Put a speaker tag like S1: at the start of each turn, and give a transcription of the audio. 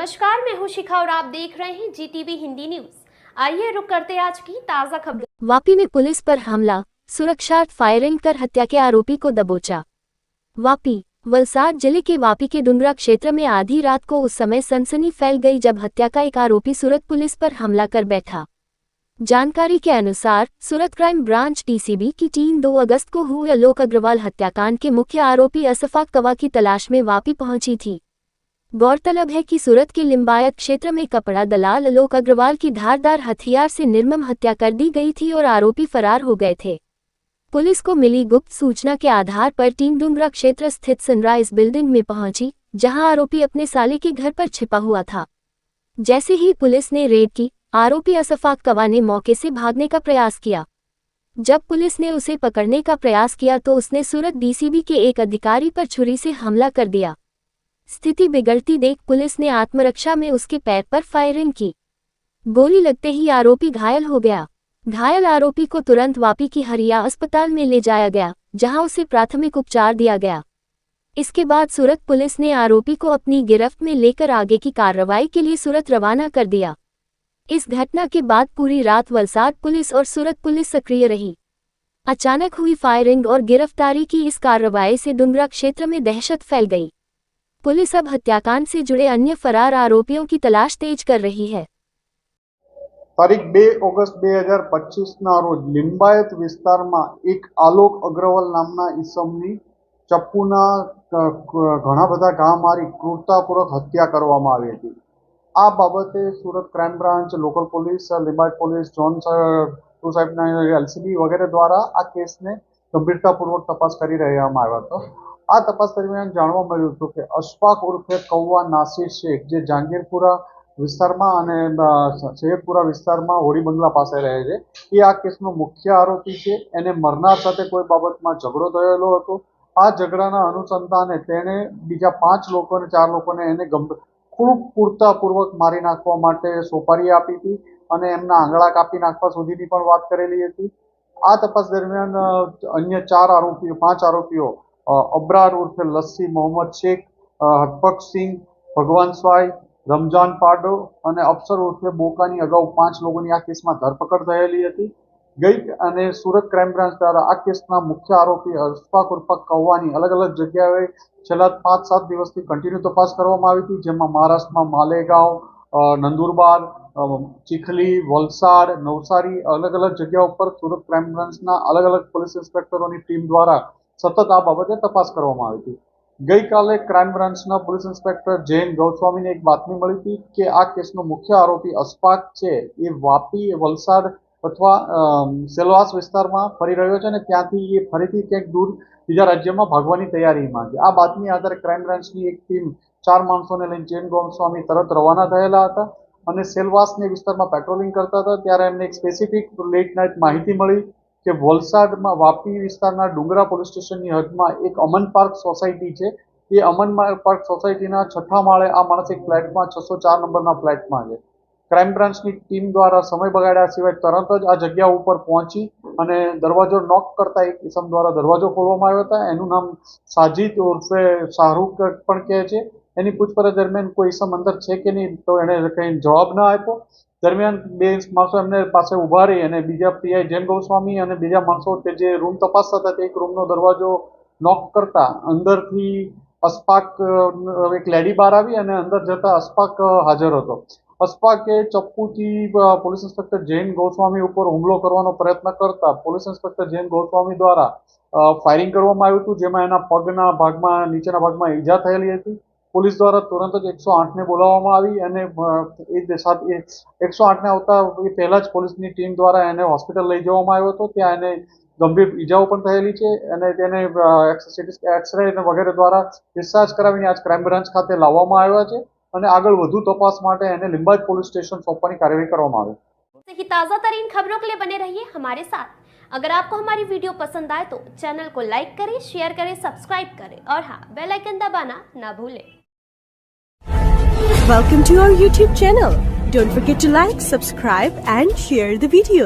S1: नमस्कार, मैं हूं शिखा और आप देख रहे हैं जीटीवी हिंदी न्यूज। आइए रुक करते हैं आज की ताजा खबर।
S2: वापी में पुलिस पर हमला, सुरक्षार्थ फायरिंग कर हत्या के आरोपी को दबोचा। वापी वलसाड जिले के वापी के डुंगरा क्षेत्र में आधी रात को उस समय सनसनी फैल गई जब हत्या का एक आरोपी सूरत पुलिस पर हमला कर बैठा। जानकारी के अनुसार सूरत क्राइम ब्रांच टीसीबी की टीम 2 अगस्त को हुए आलोक अग्रवाल हत्याकांड के मुख्य आरोपी अशफाक कवा की तलाश में वापी पहुंची थी। गौरतलब है कि सूरत के लिंबायत क्षेत्र में कपड़ा दलाल आलोक अग्रवाल की धारदार हथियार से निर्मम हत्या कर दी गई थी और आरोपी फरार हो गए थे। पुलिस को मिली गुप्त सूचना के आधार पर टीम डुंगरा क्षेत्र स्थित सनराइज बिल्डिंग में पहुंची, जहां आरोपी अपने साले के घर पर छिपा हुआ था। जैसे ही पुलिस ने रेड की, आरोपी अशफाक कवा ने मौके से भागने का प्रयास किया। जब पुलिस ने उसे पकड़ने का प्रयास किया तो उसने सूरत डीसीबी के एक अधिकारी पर छुरी से हमला कर दिया। स्थिति बिगड़ती देख पुलिस ने आत्मरक्षा में उसके पैर पर फायरिंग की। गोली लगते ही आरोपी घायल हो गया। घायल आरोपी को तुरंत वापी की हरिया अस्पताल में ले जाया गया, जहां उसे प्राथमिक उपचार दिया गया। इसके बाद सूरत पुलिस ने आरोपी को अपनी गिरफ्त में लेकर आगे की कार्रवाई के लिए सूरत रवाना कर दिया। इस घटना के बाद पूरी रात वलसाड पुलिस और सूरत पुलिस सक्रिय रही। अचानक हुई फायरिंग और गिरफ्तारी की इस कार्रवाई से डुंगरा क्षेत्र में दहशत फैल गई। पुलिस अब हत्याकांड से जुड़े अन्य फरार आरोपियों की तलाश तेज कर रही है।
S3: તારીખ 2 ઓગસ્ટ 2025 ના રોજ લિંબાયત વિસ્તારમાં એક આલોક અગ્રવાલ નામના ઈસમની ચપ્પુના ઘણા બધા ઘા મારી ક્રૂરતાપૂર્વક હત્યા કરવામાં આવી હતી। આ બાબતે Surat crime branch, local police, Limbayat police, zone 2 સાહેબના એલસીબી વગેરે દ્વારા આ કેસને ગંભીરતાપૂર્વક તપાસ કરી રહ્યામાં આવ્યો હતો। આ તપાસ દરમિયાન જાણવા મળ્યું હતું કે અશફાક ઉર્ફે કૌવા નાસિર શેખ, જે જહાંગીરપુરા વિસ્તારમાં અને સૈયદપુરા વિસ્તારમાં હોળી બંગલા પાસે રહે છે, એ આ કેસનો મુખ્ય આરોપી છે। એને મરનાર સાથે કોઈ બાબતમાં ઝઘડો થયેલો હતો। આ ઝઘડાના અનુસંધાને તેણે બીજા 5 લોકોને 4 લોકોને એને ખૂબ ક્રૂરતાપૂર્વક મારી નાખવા માટે સોપારી આપી હતી અને એમના આંગળા કાપી નાખવા સુધીની પણ વાત કરેલી હતી। આ તપાસ દરમિયાન અન્ય 5 આરોપીઓ અબરાર ઉર્ફે લસ્સી મોહમ્મદ શેખ, હરપક સિંહ, ભગવાન સ્વાઈ, રમજાન પાડો અને અફસર ઉર્ફે બોકાની અગાઉ 5 લોકોની આ કેસમાં ધરપકડ થયેલી હતી। ગઈ અને સુરત ક્રાઇમ બ્રાન્ચ દ્વારા આ કેસના મુખ્ય આરોપી અશફાક ઉર્ફે કૌવાની અલગ અલગ જગ્યાએ છેલ્લા 5-7 દિવસથી કન્ટિન્યુ તપાસ કરવામાં આવી હતી, જેમાં મહારાષ્ટ્રમાં માલેગાંવ, નંદુરબાર, ચીખલી, વલસાડ, નવસારી અલગ અલગ જગ્યાઓ પર સુરત ક્રાઇમ બ્રાન્ચના અલગ અલગ પોલીસ ઇન્સ્પેક્ટરોની ટીમ દ્વારા સતત આ બાબતે તપાસ કરવામાં આવી હતી। ગઈકાલે ક્રાઇમ બ્રાન્ચના પોલીસ ઇન્સ્પેક્ટર જૈન ગૌસ્વામીને એક બાતમી મળી હતી કે આ કેસનો મુખ્ય આરોપી અશફાક છે એ વાપી, વલસાડ અથવા સેલવાસ વિસ્તારમાં ફરી રહ્યો છે અને ત્યાંથી એ ફરીથી ક્યાંક દૂર બીજા રાજ્યમાં ભાગવાની તૈયારીમાં છે। આ બાતમી આધારે ક્રાઇમ બ્રાન્ચની એક ટીમ 4 માણસોને લઈને જૈન ગૌસ્વામી તરત રવાના થયેલા હતા અને સેલવાસની વિસ્તારમાં પેટ્રોલિંગ કરતા હતા। ત્યારે એમને એક સ્પેસિફિક લેટ નાઇટ માહિતી મળી કે વલસાડમાં વાપી વિસ્તારના ડુંગરા પોલીસ સ્ટેશનની હદમાં એક અમન પાર્ક સોસાયટી છે। એ અમન પાર્ક સોસાયટીના 6થા માળે આ માણસ એક ફ્લેટમાં 604 નંબરના ફ્લેટમાં છે। ક્રાઇમ બ્રાન્ચની ટીમ દ્વારા સમય બગાડ્યા સિવાય તરત જ આ જગ્યા ઉપર પહોંચી અને દરવાજો નોક કરતા એક ઇસમ દ્વારા દરવાજો ખોલવામાં આવ્યો હતો। એનું નામ સાજિદ ઉર્ફે શાહરૂખ પણ કહે છે। એની પૂછપરછ દરમિયાન કોઈ ઇસમ અંદર છે કે નહીં તો એણે કંઈ જવાબ ન આપ્યો। દરમિયાન 2 માણસો એમને પાસે ઊભા રહી અને બીજા પીઆઈ જૈન ગૌસ્વામી અને બીજા માણસો કે જે રૂમ તપાસતા હતા તે એક રૂમનો દરવાજો નોક કરતા અંદરથી અશફાક એક લેડી બહાર આવી અને અંદર જતા અશફાક હાજર હતો। અશફાકે ચપ્પુથી પોલીસ ઇન્સ્પેક્ટર જૈન ગૌસ્વામી ઉપર હુમલો કરવાનો પ્રયત્ન કરતા પોલીસ ઇન્સ્પેક્ટર જૈન ગૌસ્વામી દ્વારા ફાયરિંગ કરવામાં આવ્યું હતું, જેમાં એના પગના ભાગમાં, નીચેના ભાગમાં ઈજા થયેલી હતી। પોલીસ દ્વારા તુરંત જ 108ને બોલાવવામાં આવી અને એ સાથે 108ને આવતા એ પહેલાં જ પોલીસની ટીમ દ્વારા એને હોસ્પિટલ લઈ જવામાં આવ્યો હતો। ત્યાં એને ગંભીર ઈજાઓ પણ થયેલી છે અને તેને એક્સરે વગેરે દ્વારા ડિસ્ચાર્જ કરાવીને આજ ક્રાઇમ બ્રાન્ચ ખાતે લાવવામાં આવ્યા છે અને આગળ વધુ તપાસ માટે એને લિંબાયત પોલીસ સ્ટેશન સોંપવાની કાર્યવાહી કરવામાં આવી।
S1: ताजा तरीन खबरों के लिए बने रहिए हमारे साथ। अगर आपको हमारी वीडियो पसंद आए तो चैनल को लाइक करें, शेयर करें, सब्सक्राइब करें और हाँ, बेल आइकन दबाना ना भूलें।
S4: Welcome to our YouTube channel. Don't forget to like, subscribe and share the video.